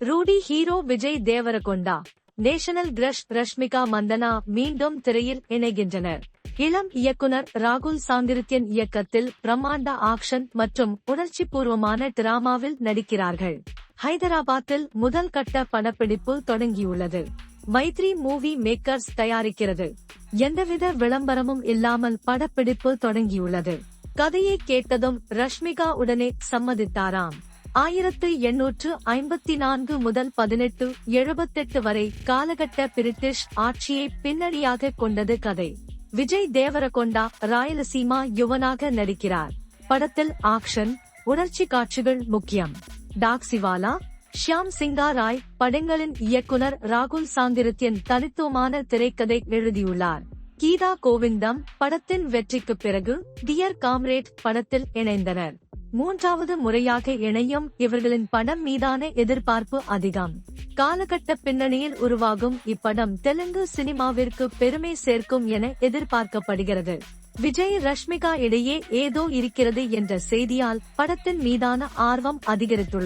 Rudy hero Vijay Deverakonda, national crush Rashmika Mandanna மீண்டும் திரையில் இணைகின்றனர். இளம் இயக்குனர் ராகுல் சாந்திருத்யன் இயக்கத்தில் பிரம்மாண்ட ஆக்ஷன் மற்றும் உணர்ச்சிபூர்வமான டிராமாவில் நடிக்கிறார்கள். ஹைதராபாத்தில் முதல் கட்ட படப்பிடிப்பு தொடங்கியுள்ளது. மைத்ரி மூவி மேக்கர்ஸ் தயாரிக்கிறது. எந்தவித விளம்பரமும் இல்லாமல் படப்பிடிப்பு தொடங்கியுள்ளது. கதையை கேட்டதும் ரஷ்மிகா உடனே சம்மதித்தாராம். 1854 முதல் 1878 வரை காலகட்ட பிரிட்டிஷ் ஆட்சியை பின்னணியாக கொண்டது கதை. விஜய் தேவரகொண்டா ராயலசீமா யுவனாக நடிக்கிறார். படத்தில் ஆக்ஷன், உணர்ச்சி காட்சிகள் முக்கியம். டாக்சிவாலா, ஷியாம் சிங்கா ராய் படங்களின் இயக்குனர் ராகுல் சாந்திருத்யன் தனித்துவமான திரைக்கதை எழுதியுள்ளார். கீதா கோவிந்தம் படத்தின் வெற்றிக்கு பிறகு டியர் காம்ரேட் படத்தில் இணைந்தனர். மூன்றாவது முறையாக இணையும் இவர்களின் படம் மீதான எதிர்பார்ப்பு அதிகம். காலகட்ட பின்னணியில் உருவாகும் இப்படம் தெலுங்கு சினிமாவிற்கு பெருமை சேர்க்கும் என எதிர்பார்க்கப்படுகிறது. விஜய் ரஷ்மிகா இடையே ஏதோ இருக்கிறது என்ற செய்தியால் படத்தின் மீதான ஆர்வம் அதிகரித்துள்ளது.